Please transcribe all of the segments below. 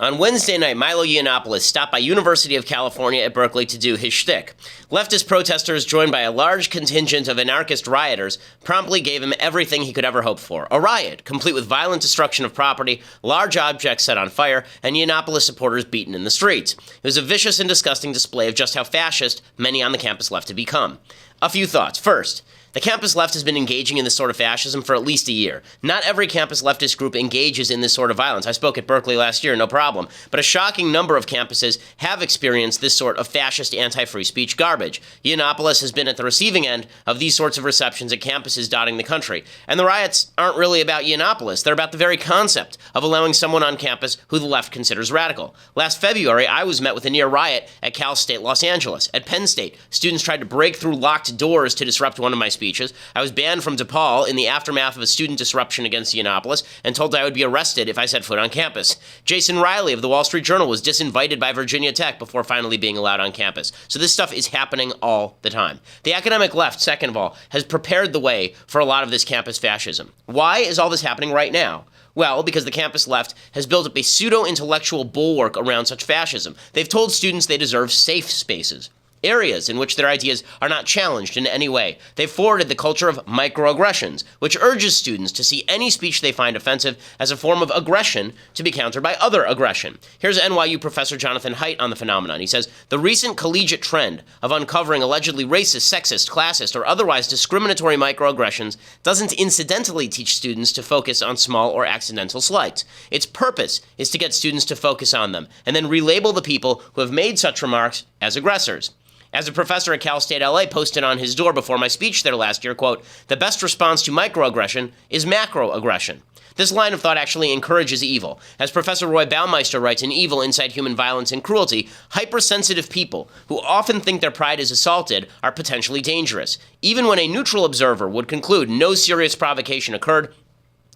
On Wednesday night, Milo Yiannopoulos stopped by University of California at Berkeley to do his shtick. Leftist protesters, joined by a large contingent of anarchist rioters, promptly gave him everything he could ever hope for. A riot, complete with violent destruction of property, large objects set on fire, and Yiannopoulos supporters beaten in the streets. It was a vicious and disgusting display of just how fascist many on the campus left had become. A few thoughts. First, the campus left has been engaging in this sort of fascism for at least a year. Not every campus leftist group engages in this sort of violence. I spoke at Berkeley last year, no problem. But a shocking number of campuses have experienced this sort of fascist anti-free speech garbage. Yiannopoulos has been at the receiving end of these sorts of receptions at campuses dotting the country. And the riots aren't really about Yiannopoulos. They're about the very concept of allowing someone on campus who the left considers radical. Last February, I was met with a near riot at Cal State Los Angeles. At Penn State, students tried to break through locked doors to disrupt one of my speeches. I was banned from DePaul in the aftermath of a student disruption against Yiannopoulos and told I would be arrested if I set foot on campus. Jason Riley of the Wall Street Journal was disinvited by Virginia Tech before finally being allowed on campus. So this stuff is happening all the time. The academic left, second of all, has prepared the way for a lot of this campus fascism. Why is all this happening right now? Well, because the campus left has built up a pseudo-intellectual bulwark around such fascism. They've told students they deserve safe spaces, areas in which their ideas are not challenged in any way. They've forwarded the culture of microaggressions, which urges students to see any speech they find offensive as a form of aggression to be countered by other aggression. Here's NYU professor Jonathan Haidt on the phenomenon. He says, the recent collegiate trend of uncovering allegedly racist, sexist, classist, or otherwise discriminatory microaggressions doesn't incidentally teach students to focus on small or accidental slights. Its purpose is to get students to focus on them and then relabel the people who have made such remarks as aggressors. As a professor at Cal State LA posted on his door before my speech there last year, quote, the best response to microaggression is macroaggression. This line of thought actually encourages evil. As Professor Roy Baumeister writes in Evil Inside Human Violence and Cruelty, hypersensitive people who often think their pride is assaulted are potentially dangerous. Even when a neutral observer would conclude no serious provocation occurred,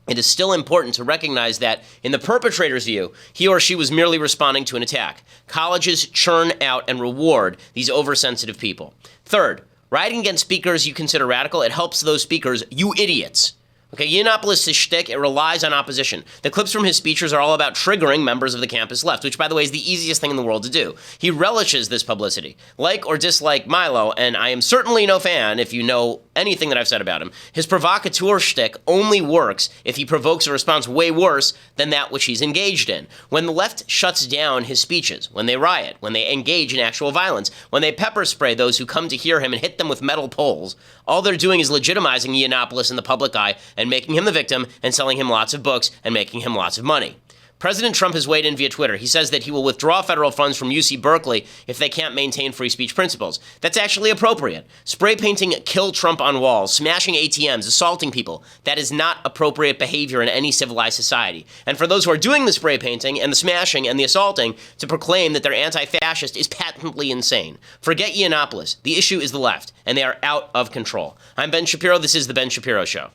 it is still important to recognize that, in the perpetrator's view, he or she was merely responding to an attack. Colleges churn out and reward these oversensitive people. Third, rioting against speakers you consider radical, it helps those speakers, you idiots. Okay, Yiannopoulos' shtick, it relies on opposition. The clips from his speeches are all about triggering members of the campus left, which, by the way, is the easiest thing in the world to do. He relishes this publicity. Like or dislike Milo, and I am certainly no fan if you know anything that I've said about him, his provocateur shtick only works if he provokes a response way worse than that which he's engaged in. When the left shuts down his speeches, when they riot, when they engage in actual violence, when they pepper spray those who come to hear him and hit them with metal poles, all they're doing is legitimizing Yiannopoulos in the public eye and making him the victim and selling him lots of books and making him lots of money. President Trump has weighed in via Twitter. He says that he will withdraw federal funds from UC Berkeley if they can't maintain free speech principles. That's actually appropriate. Spray painting "Kill Trump" on walls, smashing ATMs, assaulting people, that is not appropriate behavior in any civilized society. And for those who are doing the spray painting and the smashing and the assaulting, to proclaim that they're anti-fascist is patently insane. Forget Yiannopoulos. The issue is the left, and they are out of control. I'm Ben Shapiro. This is The Ben Shapiro Show.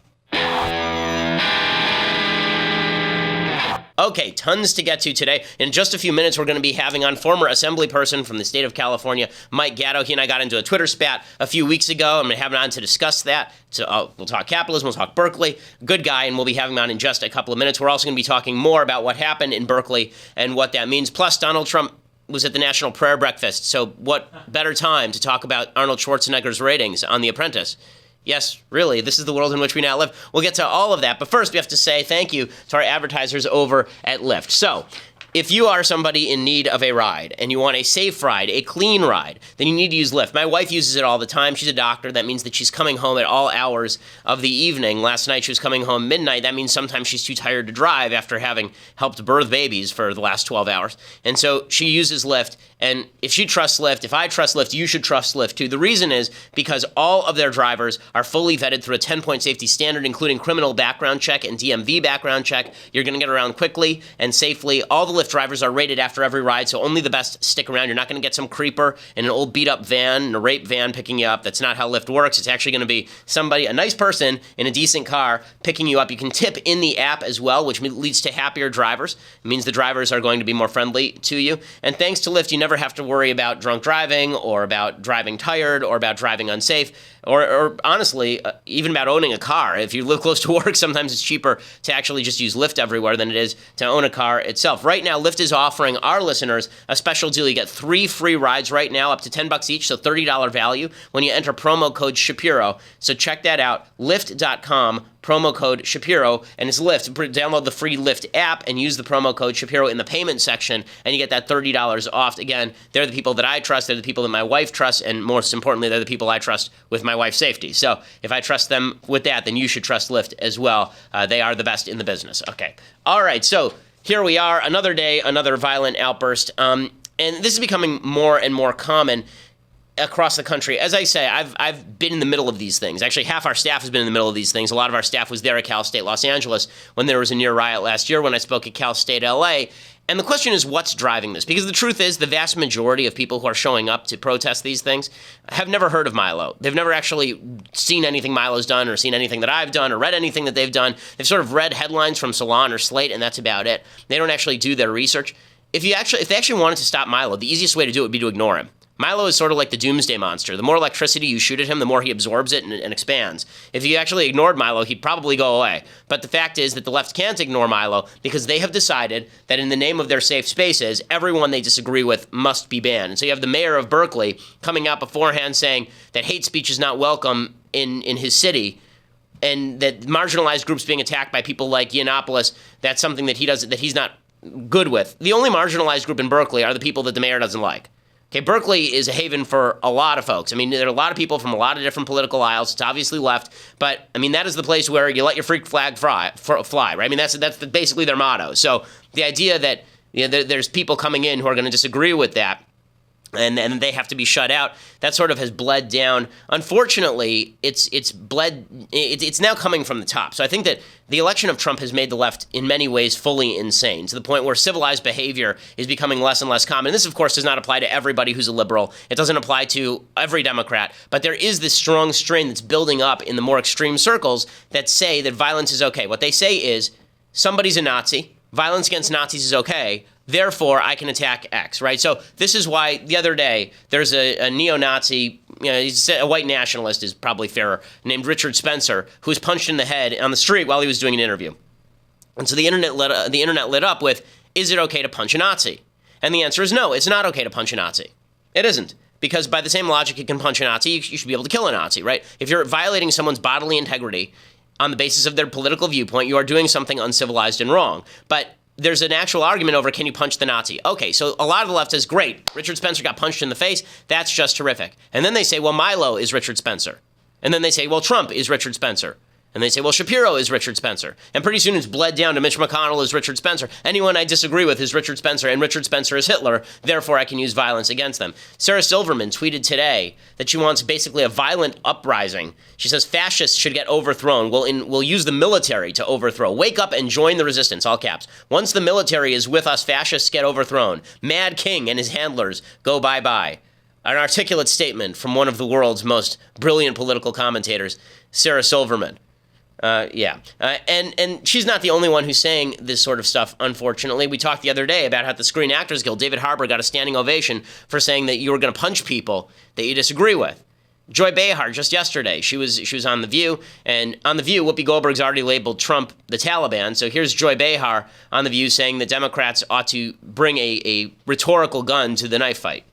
Okay, tons to get to today. In just a few minutes, we're going to be having on former assemblyperson from the state of California, Mike Gatto. He and I got into a Twitter spat a few weeks ago. I'm going to have him on to discuss that. So we'll talk capitalism, we'll talk Berkeley. Good guy, and we'll be having him on in just a couple of minutes. We're also going to be talking more about what happened in Berkeley and what that means. Plus, Donald Trump was at the National Prayer Breakfast. So what better time to talk about Arnold Schwarzenegger's ratings on The Apprentice? Yes, really, this is the world in which we now live. We'll get to all of that, but first we have to say thank you to our advertisers over at Lyft. So, if you are somebody in need of a ride and you want a safe ride, a clean ride, then you need to use Lyft. My wife uses it all the time. She's a doctor. That means that she's coming home at all hours of the evening. Last night she was coming home midnight. That means sometimes she's too tired to drive after having helped birth babies for the last 12 hours. And so she uses Lyft. And if she trusts Lyft, if I trust Lyft, you should trust Lyft too. The reason is because all of their drivers are fully vetted through a 10-point safety standard, including criminal background check and DMV background check. You're going to get around quickly and safely. All the Lyft drivers are rated after every ride, so only the best stick around. You're not going to get some creeper in an old beat-up van, in a rape van picking you up. That's not how Lyft works. It's actually going to be somebody, a nice person in a decent car picking you up. You can tip in the app as well, which leads to happier drivers. It means the drivers are going to be more friendly to you. And thanks to Lyft, you never have to worry about drunk driving or about driving tired or about driving unsafe or honestly, even about owning a car. If you live close to work, sometimes it's cheaper to actually just use Lyft everywhere than it is to own a car itself. Right now, now, Lyft is offering our listeners a special deal. You get 3 free rides right now, up to $10 each, so $30 value when you enter promo code Shapiro. So check that out, Lyft.com, promo code Shapiro, and it's Lyft. Download the free Lyft app and use the promo code Shapiro in the payment section, and you get that $30 off. Again, they're the people that I trust, they're the people that my wife trusts, and most importantly, they're the people I trust with my wife's safety. So if I trust them with that, then you should trust Lyft as well. They are the best in the business. Okay. All right, so here we are, another day, another violent outburst, and this is becoming more and more common across the country. As I say, I've been in the middle of these things. Actually, half our staff has been in the middle of these things. A lot of our staff was there at Cal State Los Angeles when there was a near riot last year when I spoke at Cal State LA. And the question is, what's driving this? Because the truth is, the vast majority of people who are showing up to protest these things have never heard of Milo. They've never actually seen anything Milo's done or seen anything that I've done or read anything that they've done. They've sort of read headlines from Salon or Slate, and that's about it. They don't actually do their research. If they actually wanted to stop Milo, the easiest way to do it would be to ignore him. Milo is sort of like the doomsday monster. The more electricity you shoot at him, the more he absorbs it and expands. If you actually ignored Milo, he'd probably go away. But the fact is that the left can't ignore Milo because they have decided that in the name of their safe spaces, everyone they disagree with must be banned. And so you have the mayor of Berkeley coming out beforehand saying that hate speech is not welcome in his city, and that marginalized groups being attacked by people like Yiannopoulos, that's something that he's not good with. The only marginalized group in Berkeley are the people that the mayor doesn't like. Okay, Berkeley is a haven for a lot of folks. I mean, there are a lot of people from a lot of different political aisles. It's obviously left, but I mean, that is the place where you let your freak flag fly, right? I mean, that's basically their motto. So the idea that there's people coming in who are going to disagree with that, and they have to be shut out, that sort of has bled down. Unfortunately, it's now coming from the top. So I think that the election of Trump has made the left in many ways fully insane, to the point where civilized behavior is becoming less and less common. And this, of course, does not apply to everybody who's a liberal. It doesn't apply to every Democrat. But there is this strong strain that's building up in the more extreme circles that say that violence is okay. What they say is, somebody's a Nazi, violence against Nazis is okay, therefore I can attack X, right? So this is why the other day there's a neo-Nazi, he's a white nationalist is probably fairer, named Richard Spencer, who was punched in the head on the street while he was doing an interview. And so the internet lit up with, is it okay to punch a Nazi? And the answer is no, it's not okay to punch a Nazi. It isn't. Because by the same logic you can punch a Nazi, you should be able to kill a Nazi, right? If you're violating someone's bodily integrity on the basis of their political viewpoint, you are doing something uncivilized and wrong. But there's an actual argument over, can you punch the Nazi? Okay, so a lot of the left says, great, Richard Spencer got punched in the face. That's just terrific. And then they say, well, Milo is Richard Spencer. And then they say, well, Trump is Richard Spencer. And they say, well, Shapiro is Richard Spencer. And pretty soon it's bled down to Mitch McConnell is Richard Spencer. Anyone I disagree with is Richard Spencer, and Richard Spencer is Hitler. Therefore, I can use violence against them. Sarah Silverman tweeted today that she wants basically a violent uprising. She says fascists should get overthrown. We'll use the military to overthrow. Wake up and join the resistance, all caps. Once the military is with us, fascists get overthrown. Mad King and his handlers go bye-bye. An articulate statement from one of the world's most brilliant political commentators, Sarah Silverman. And she's not the only one who's saying this sort of stuff, unfortunately. We talked the other day about how at the Screen Actors Guild, David Harbour got a standing ovation for saying that you were going to punch people that you disagree with. Joy Behar, just yesterday, she was on The View, and on The View, Whoopi Goldberg's already labeled Trump the Taliban, so here's Joy Behar on The View saying that Democrats ought to bring a rhetorical gun to the knife fight.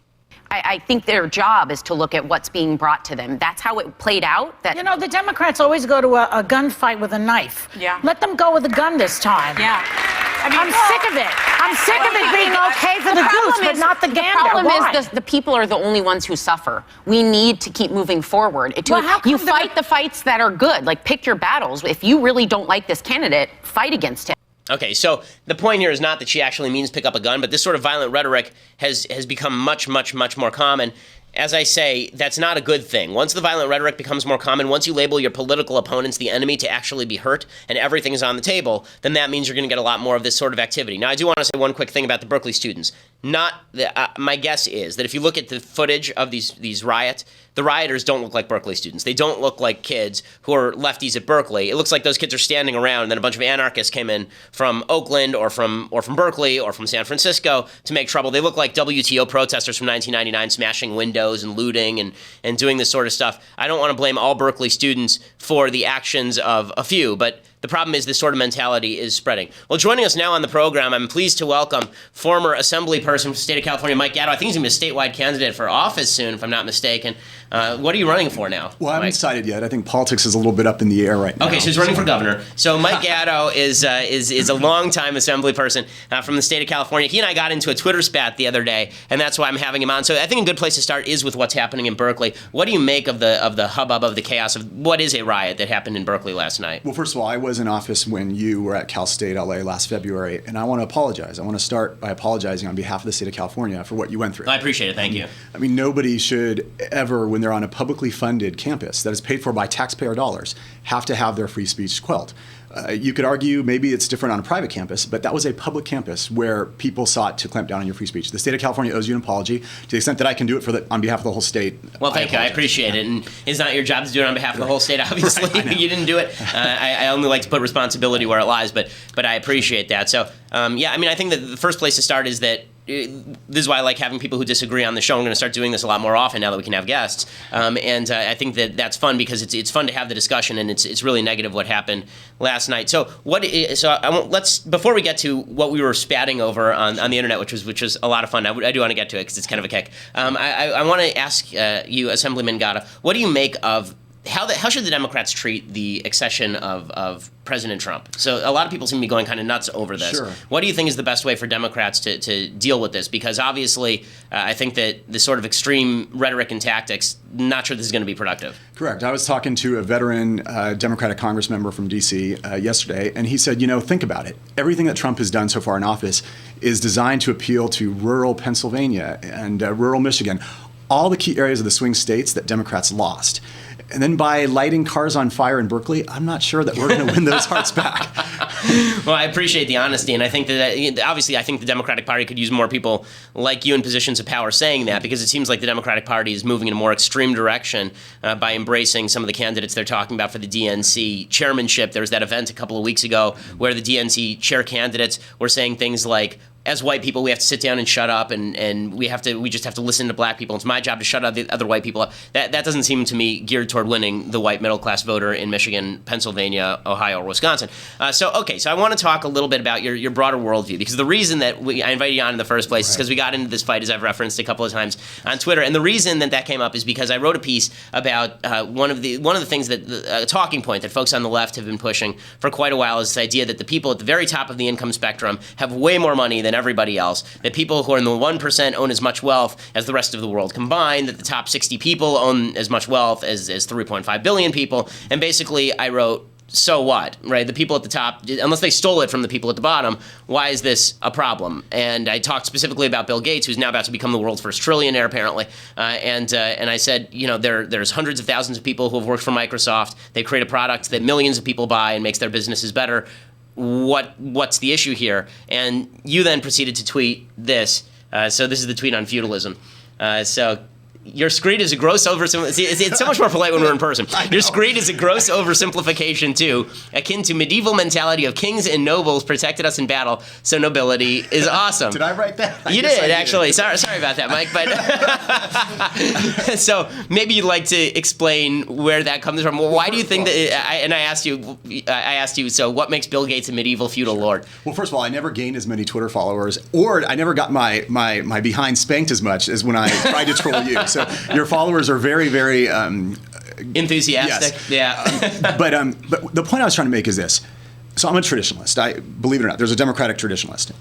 I think their job is to look at what's being brought to them. That's how it played out. The Democrats always go to a gunfight with a knife. Yeah. Let them go with a gun this time. Yeah. I'm sick of it. I'm sick of it being okay for the goose, but not the gander. The problem is the people are the only ones who suffer. We need to keep moving forward. You fight the fights that are good. Like, pick your battles. If you really don't like this candidate, fight against him. Okay, so the point here is not that she actually means pick up a gun, but this sort of violent rhetoric has become much, much, much more common. As I say, that's not a good thing. Once the violent rhetoric becomes more common, once you label your political opponents the enemy to actually be hurt and everything is on the table, then that means you're going to get a lot more of this sort of activity. Now, I do want to say one quick thing about the Berkeley students. My guess is that if you look at the footage of these riots, the rioters don't look like Berkeley students. They don't look like kids who are lefties at Berkeley. It looks like those kids are standing around, and then a bunch of anarchists came in from Oakland or from Berkeley or from San Francisco to make trouble. They look like WTO protesters from 1999 smashing windows and looting and doing this sort of stuff. I don't want to blame all Berkeley students for the actions of a few, but the problem is this sort of mentality is spreading. Well, joining us now on the program, I'm pleased to welcome former Assembly person from the state of California, Mike Gatto. I think he's going to be a statewide candidate for office soon, if I'm not mistaken. What are you running for now? Well, I haven't decided yet. I think politics is a little bit up in the air right now. Okay, so he's running for governor. So Mike Gatto is a longtime Assembly person from the state of California. He and I got into a Twitter spat the other day, and that's why I'm having him on. So I think a good place to start is with what's happening in Berkeley. What do you make of the hubbub, of the chaos of what is a riot that happened in Berkeley last night? Well, first of all, I was in office when you were at Cal State LA last February, and I want to apologize. I want to start by apologizing on behalf of the state of California for what you went through. I appreciate it. Thank you. I mean, nobody should ever, when they're on a publicly funded campus that is paid for by taxpayer dollars, have to have their free speech quelled. You could argue maybe it's different on a private campus, but that was a public campus where people sought to clamp down on your free speech. The state of California owes you an apology to the extent that I can do it on behalf of the whole state. Well, thank you. I appreciate it. And it's not your job to do it on behalf of the whole state, obviously. Right, you didn't do it. I only like to put responsibility where it lies, but I appreciate that. So, yeah, I mean, I think that the first place to start is that this is why I like having people who disagree on the show. I'm going to start doing this a lot more often now that we can have guests. And I think that that's fun because it's fun to have the discussion, and it's really negative what happened last night. So let's before we get to what we were spatting over on the internet, which was a lot of fun. I do want to get to it because it's kind of a kick. I want to ask you, Assemblyman Gatto, what do you make of how should the Democrats treat the accession of President Trump? So a lot of people seem to be going kind of nuts over this. Sure. What do you think is the best way for Democrats to deal with this? Because obviously, I think that this sort of extreme rhetoric and tactics, not sure this is going to be productive. Correct. I was talking to a veteran Democratic Congress member from D.C. Yesterday, and he said, think about it. Everything that Trump has done so far in office is designed to appeal to rural Pennsylvania and rural Michigan, all the key areas of the swing states that Democrats lost. And then by lighting cars on fire in Berkeley, I'm not sure that we're going to win those hearts back. Well, I appreciate the honesty, and I think that obviously I think the Democratic Party could use more people like you in positions of power saying that, because it seems like the Democratic Party is moving in a more extreme direction by embracing some of the candidates they're talking about for the DNC chairmanship. There was that event a couple of weeks ago where the DNC chair candidates were saying things like, as white people, we have to sit down and shut up, and we just have to listen to black people. It's my job to shut the other white people up. That doesn't seem to me geared toward winning the white middle class voter in Michigan, Pennsylvania, Ohio, or Wisconsin. So I want to talk a little bit about your broader worldview, because the reason that I invited you on in the first place is because we got into this fight, as I've referenced a couple of times on Twitter, and the reason that came up is because I wrote a piece about one of the things that a talking point that folks on the left have been pushing for quite a while is this idea that the people at the very top of the income spectrum have way more money than everybody else, that people who are in the 1% own as much wealth as the rest of the world combined, that the top 60 people own as much wealth as 3.5 billion people, and basically I wrote, so what, right? The people at the top, unless they stole it from the people at the bottom, why is this a problem? And I talked specifically about Bill Gates, who's now about to become the world's first trillionaire, apparently. And I said, there's hundreds of thousands of people who have worked for Microsoft. They create a product that millions of people buy and makes their businesses better. What's the issue here? And you then proceeded to tweet this. So this is the tweet on feudalism. So your screed is a gross oversimplification. It's so much more polite when we're in person. Your screed is a gross oversimplification too, akin to medieval mentality of kings and nobles protected us in battle, so nobility is awesome. Did I write that? You did, actually. Sorry about that, Mike. But so maybe you'd like to explain where that comes from. Well, why do you think that? I asked you. So what makes Bill Gates a medieval feudal lord? Well, first of all, I never gained as many Twitter followers, or I never got my behind spanked as much as when I tried to troll you. So your followers are very, very enthusiastic. Yes. Yeah. But the point I was trying to make is this. So I'm a traditionalist. Believe it or not, there's a democratic traditionalist.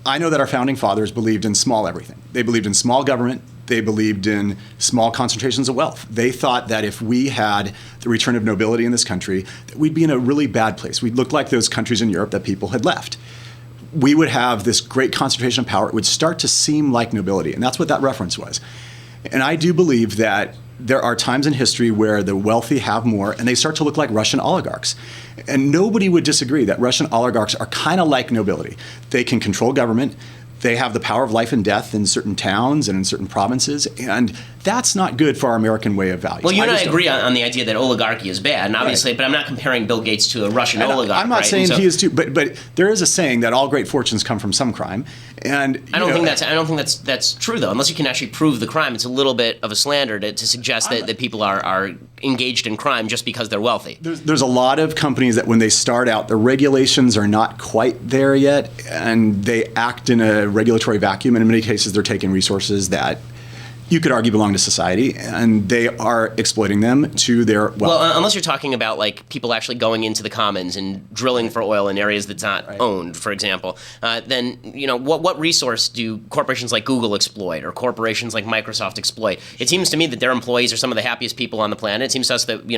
I know that our founding fathers believed in small everything. They believed in small government. They believed in small concentrations of wealth. They thought that if we had the return of nobility in this country, that we'd be in a really bad place. We'd look like those countries in Europe that people had left. We would have this great concentration of power. It would start to seem like nobility, and that's what that reference was. And I do believe that there are times in history where the wealthy have more and they start to look like Russian oligarchs. And nobody would disagree that Russian oligarchs are kind of like nobility. They can control government. They have the power of life and death in certain towns and in certain provinces, and that's not good for our American way of values. Well, you and I agree on the idea that oligarchy is bad, and obviously, but I'm not comparing Bill Gates to a Russian oligarch. I'm not saying he is too, but there is a saying that all great fortunes come from some crime, and I don't think that's true though. Unless you can actually prove the crime, it's a little bit of a slander to suggest that people are engaged in crime just because they're wealthy. There's a lot of companies that when they start out, the regulations are not quite there yet, and they act in a regulatory vacuum, and in many cases they're taking resources that you could argue belong to society, and they are exploiting them to their wealth. Well, unless you're talking about like people actually going into the commons and drilling for oil in areas that's not owned, for example, then what resource do corporations like Google exploit or corporations like Microsoft exploit? It seems to me that their employees are some of the happiest people on the planet. It seems to us that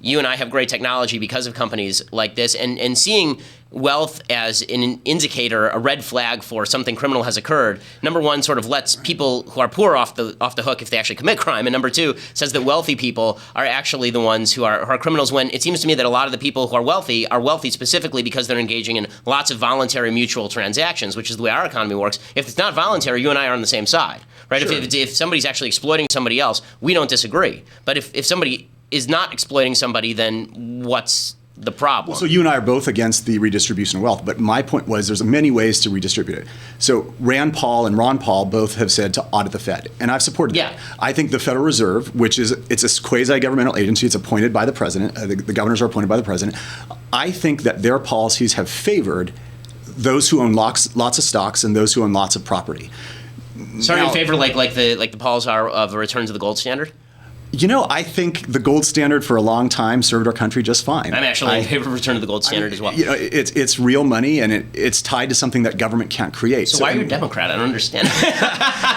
you and I have great technology because of companies like this, and seeing wealth as an indicator, a red flag for something criminal has occurred. Number one, sort of lets people who are poor off the hook if they actually commit crime, and number two, says that wealthy people are actually the ones who are criminals. When it seems to me that a lot of the people who are wealthy specifically because they're engaging in lots of voluntary mutual transactions, which is the way our economy works. If it's not voluntary, you and I are on the same side, right? Sure. If somebody's actually exploiting somebody else, we don't disagree. But if somebody is not exploiting somebody, then what's the problem? So you and I are both against the redistribution of wealth, but my point was there's many ways to redistribute it. So Rand Paul and Ron Paul both have said to audit the Fed, and I've supported that. I think the Federal Reserve, which it's a quasi-governmental agency, it's appointed by the president, the governors are appointed by the president. I think that their policies have favored those who own lots of stocks and those who own lots of property. So are you in favor like the Pauls are of a return to the gold standard? I think the gold standard for a long time served our country just fine. I'm actually in favor of return to the gold standard as well. It's real money, and it's tied to something that government can't create. So why are you a Democrat? I don't understand.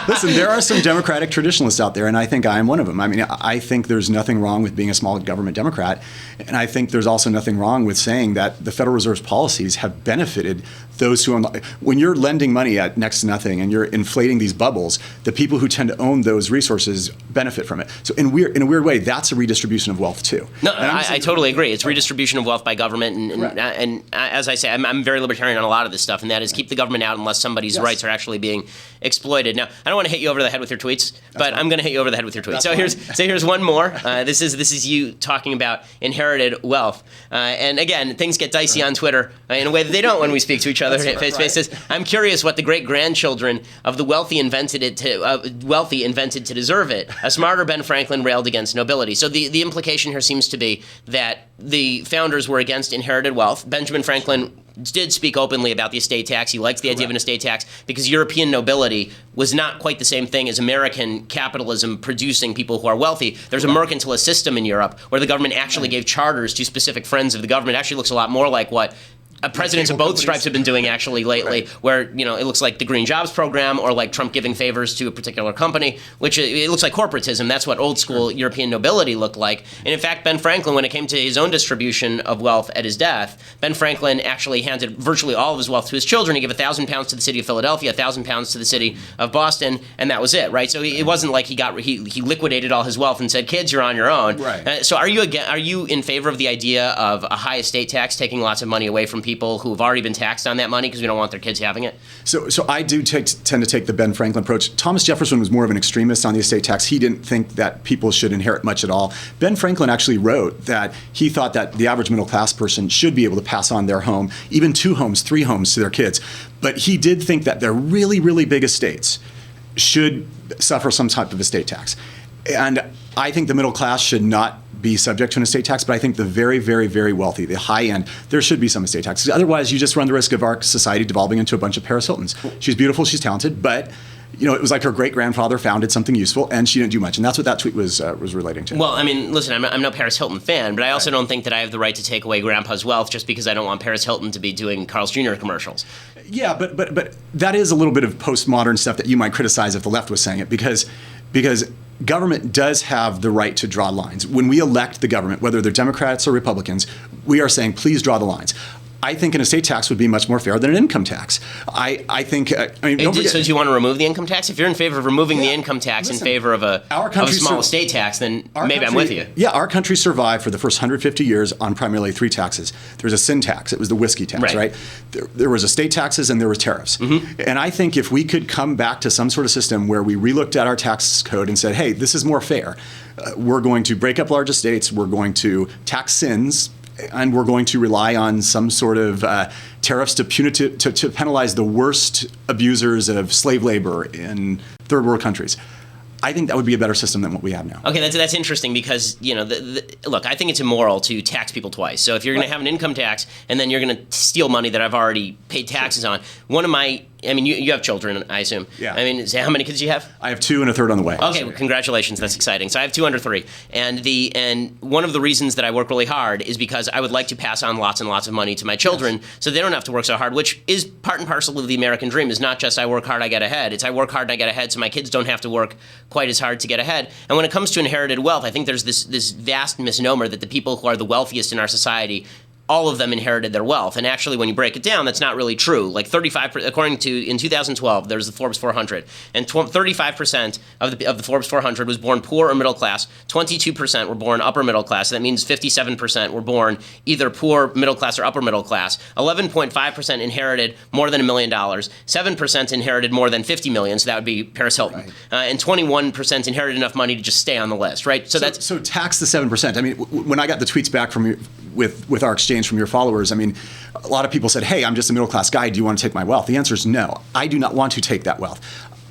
Listen, there are some Democratic traditionalists out there, and I think I am one of them. I mean, I think there's nothing wrong with being a small government Democrat, and I think there's also nothing wrong with saying that the Federal Reserve's policies have benefited those who own. When you're lending money at next to nothing and you're inflating these bubbles, the people who tend to own those resources benefit from it. So in a weird way, that's a redistribution of wealth too. No, I totally agree. It's redistribution of wealth by government, and as I say, I'm very libertarian on a lot of this stuff, and that is keep the government out unless somebody's rights are actually being exploited. Now, I don't want to hit you over the head with your tweets, but I'm going to hit you over the head with your tweets. So here's one more. This is you talking about inherited wealth, and again, things get dicey on Twitter in a way that they don't when we speak to each other face to face. I'm curious what the great grandchildren of the wealthy invented to deserve it. A smarter Ben Franklin railed against nobility. So the implication here seems to be that the founders were against inherited wealth. Benjamin Franklin did speak openly about the estate tax. He liked the idea of an estate tax because European nobility was not quite the same thing as American capitalism producing people who are wealthy. There's a mercantilist system in Europe where the government actually gave charters to specific friends of the government. It actually looks a lot more like what presidents of both stripes have been doing actually lately, where it looks like the Green Jobs program or like Trump giving favors to a particular company, which it looks like corporatism. That's what old school European nobility looked like. And in fact, Ben Franklin, when it came to his own distribution of wealth at his death, Ben Franklin actually handed virtually all of his wealth to his children. He gave £1,000 to the city of Philadelphia, £1,000 to the city of Boston, and that was it, right? So it wasn't like he liquidated all his wealth and said, "Kids, you're on your own." Right. So are you in favor of the idea of a high estate tax taking lots of money away from people who have already been taxed on that money because we don't want their kids having it? So I do tend to take the Ben Franklin approach. Thomas Jefferson was more of an extremist on the estate tax. He didn't think that people should inherit much at all. Ben Franklin actually wrote that he thought that the average middle class person should be able to pass on their home, even 2 homes, 3 homes to their kids. But he did think that their really, really big estates should suffer some type of estate tax. And I think the middle class should not be subject to an estate tax, but I think the very, very, very wealthy, the high end, there should be some estate tax. Otherwise, you just run the risk of our society devolving into a bunch of Paris Hiltons. She's beautiful, she's talented, but it was like her great-grandfather founded something useful, and she didn't do much. And that's what that tweet was relating to. Well, I mean, listen, I'm no Paris Hilton fan, but I also don't think that I have the right to take away Grandpa's wealth just because I don't want Paris Hilton to be doing Carl's Jr. commercials. Yeah, but that is a little bit of postmodern stuff that you might criticize if the left was saying it, because government does have the right to draw lines. When we elect the government, whether they're Democrats or Republicans, we are saying, please draw the lines. I think an estate tax would be much more fair than an income tax. I think. I mean, don't forget, so do you want to remove the income tax? If you're in favor of removing the income tax in favor of a small estate tax, then maybe I'm with you. Yeah, our country survived for the first 150 years on primarily 3 taxes. There was a sin tax. It was the whiskey tax, right? There was estate taxes and there was tariffs. And I think if we could come back to some sort of system where we relooked at our tax code and said, hey, this is more fair. We're going to break up large estates. We're going to tax sins. And we're going to rely on some sort of tariffs to penalize the worst abusers of slave labor in third world countries. I think that would be a better system than what we have now. Okay, that's interesting because, look, I think it's immoral to tax people twice. So if you're going to have an income tax and then you're going to steal money that I've already paid taxes on, you have children, I assume. Yeah. How many kids do you have? I have 2 and a third on the way. Okay, well, congratulations. That's exciting. So I have 2 under 3. And one of the reasons that I work really hard is because I would like to pass on lots and lots of money to my children so they don't have to work so hard, which is part and parcel of the American dream. Is not just I work hard, I get ahead. It's I work hard and I get ahead so my kids don't have to work quite as hard to get ahead. And when it comes to inherited wealth, I think there's this vast misnomer that the people who are the wealthiest in our society, all of them inherited their wealth. And actually, when you break it down, that's not really true. Like 35%, according to, in 2012, there's the Forbes 400, and 35% of the Forbes 400 was born poor or middle class, 22% were born upper middle class, so that means 57% were born either poor, middle class, or upper middle class. 11.5% inherited more than $1 million, 7% inherited more than $50 million, so that would be Paris Hilton, and 21% inherited enough money to just stay on the list, right? So tax the 7%. I mean, when I got the tweets back from you with our exchange from your followers, I mean, a lot of people said, hey, I'm just a middle-class guy. Do you want to take my wealth? The answer is no. I do not want to take that wealth.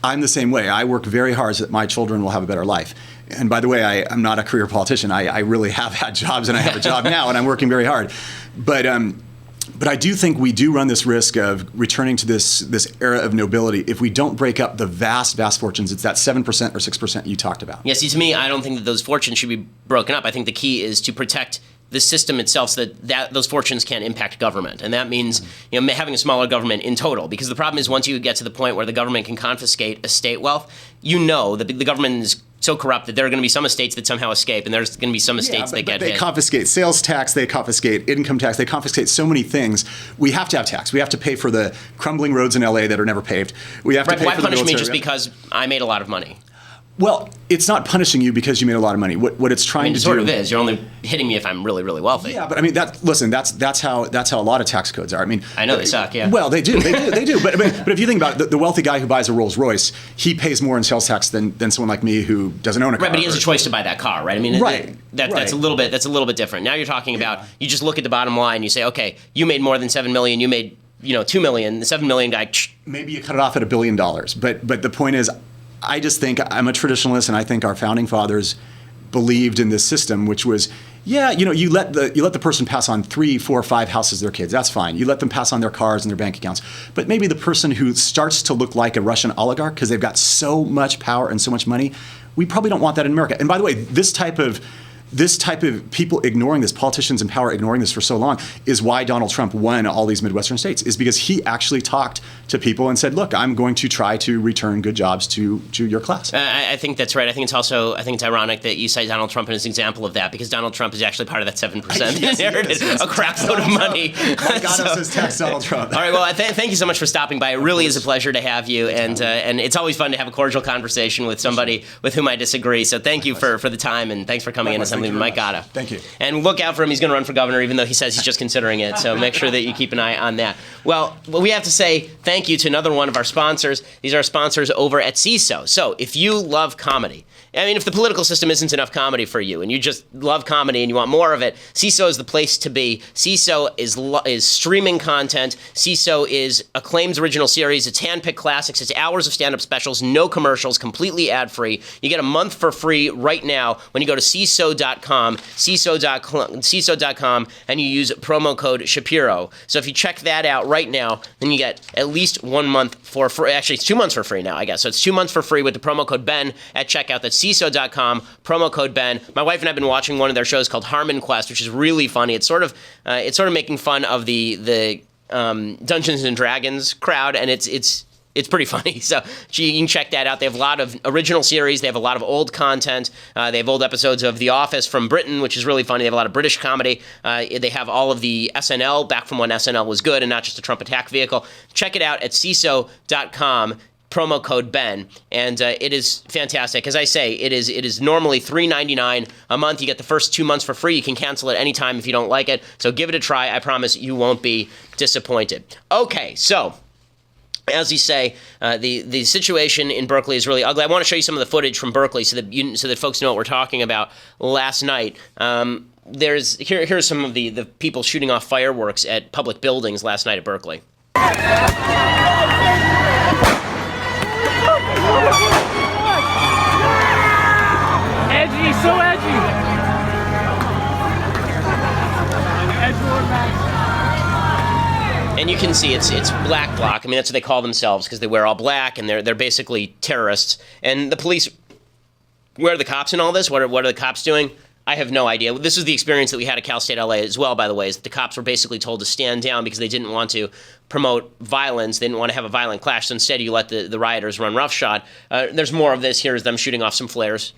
I'm the same way. I work very hard so that my children will have a better life. And by the way, I'm not a career politician. I really have had jobs, and I have a job now, and I'm working very hard. But I do think we do run this risk of returning to this era of nobility if we don't break up the vast, vast fortunes. It's that 7% or 6% you talked about. Yeah, see, to me, I don't think that those fortunes should be broken up. I think the key is to protect the system itself so that those fortunes can't impact government. And that means having a smaller government in total. Because the problem is once you get to the point where the government can confiscate estate wealth, that the government is so corrupt that there are going to be some estates that somehow escape, and there's going to be some estates that get hit. They confiscate sales tax, they confiscate income tax, they confiscate so many things. We have to have tax. We have to pay for the crumbling roads in LA that are never paved. We have to pay why for the punish me military. just because I made a lot of money? Well, it's not punishing you because you made a lot of money. What it's trying to do. It sort of is. You're only hitting me if I'm really, really wealthy. Yeah, but I mean, that's how a lot of tax codes are. I mean, I know they suck. Yeah. Well, they do. But if you think about it, the wealthy guy who buys a Rolls Royce, he pays more in sales tax than someone like me who doesn't own a car. Right, but he has a choice to buy that car, right? I mean, that's a little bit different. Now you're talking about you just look at the bottom line. You say, okay, you made more than $7 million. You made $2 million. The $7 million guy. Maybe you cut it off at $1 billion. But the point is, I just think I'm a traditionalist, and I think our founding fathers believed in this system, which was, you let the person pass on 3, 4, 5 houses to their kids. That's fine. You let them pass on their cars and their bank accounts. But maybe the person who starts to look like a Russian oligarch because they've got so much power and so much money, we probably don't want that in America. And by the way, this type of people ignoring this, politicians in power ignoring this for so long, is why Donald Trump won all these Midwestern states, is because he actually talked to people and said, look, I'm going to try to return good jobs to your class. I think that's right. I think it's ironic that you cite Donald Trump as an example of that, because Donald Trump is actually part of that 7% that inherited a crap load of money. Mike Gatto says tax Donald Trump. All right, well, thank you so much for stopping by. It really is a pleasure to have you, and it's always fun to have a cordial conversation with somebody with whom I disagree. So thank you for the time, and thanks for coming in, Assemblyman Mike Gatto. Thank you. And look out for him. He's going to run for governor, even though he says he's just considering it. So make sure that you keep an eye on that. Well, we have to say thank you to another one of our sponsors. These are our sponsors over at CISO. So if you love comedy, if the political system isn't enough comedy for you and you just love comedy and you want more of it, CISO is the place to be. CISO is streaming content. CISO is Acclaim's original series. It's handpicked classics. It's hours of stand-up specials, no commercials, completely ad-free. You get a month for free right now when you go to CISO.com, CISO.com, and you use promo code Shapiro. So if you check that out right now, then you get at least 1 month for free. Actually, it's 2 months for free now, I guess. So it's 2 months for free with the promo code Ben at checkout. That's CISO.com, promo code Ben. My wife and I have been watching one of their shows called Harmon Quest, which is really funny. It's sort of making fun of the Dungeons and Dragons crowd, and it's it's pretty funny. So you can check that out. They have a lot of original series. They have a lot of old content. They have old episodes of The Office from Britain, which is really funny. They have a lot of British comedy. They have all of the SNL back from when SNL was good and not just a Trump attack vehicle. Check it out at CISO.com. Promo code Ben, and it is fantastic. As I say, it is normally $3.99 a month. You get the first 2 months for free. You can cancel it anytime if you don't like it. So give it a try. I promise you won't be disappointed. Okay, so as you say, the situation in Berkeley is really ugly. I want to show you some of the footage from Berkeley so that folks know what we're talking about last night. Here's some of the people shooting off fireworks at public buildings last night at Berkeley. Edgy, so edgy. And you can see it's black bloc. I mean, that's what they call themselves because they wear all black and they're basically terrorists. And the police, where are the cops in all this? What are the cops doing? I have no idea. This is the experience that we had at Cal State LA as well, by the way, is that the cops were basically told to stand down because they didn't want to promote violence. They didn't want to have a violent clash. So instead, you let the rioters run roughshod. There's more of this. Here's them shooting off some flares.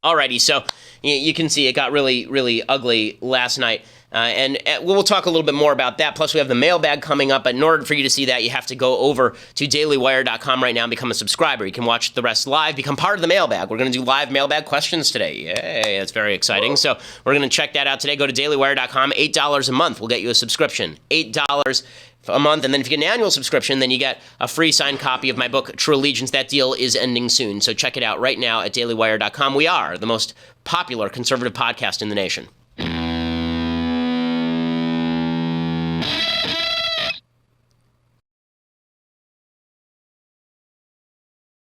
Alrighty, so you can see it got really, really ugly last night. And we'll talk a little bit more about that. Plus, we have the mailbag coming up. But in order for you to see that, you have to go over to dailywire.com right now and become a subscriber. You can watch the rest live, become part of the mailbag. We're going to do live mailbag questions today. Yay, that's very exciting. Whoa. So we're going to check that out today. Go to dailywire.com. $8 a month will get you a subscription. $8 a month, and then if you get an annual subscription, then you get a free signed copy of my book, True Allegiance. That deal is ending soon, so check it out right now at dailywire.com. We are the most popular conservative podcast in the nation.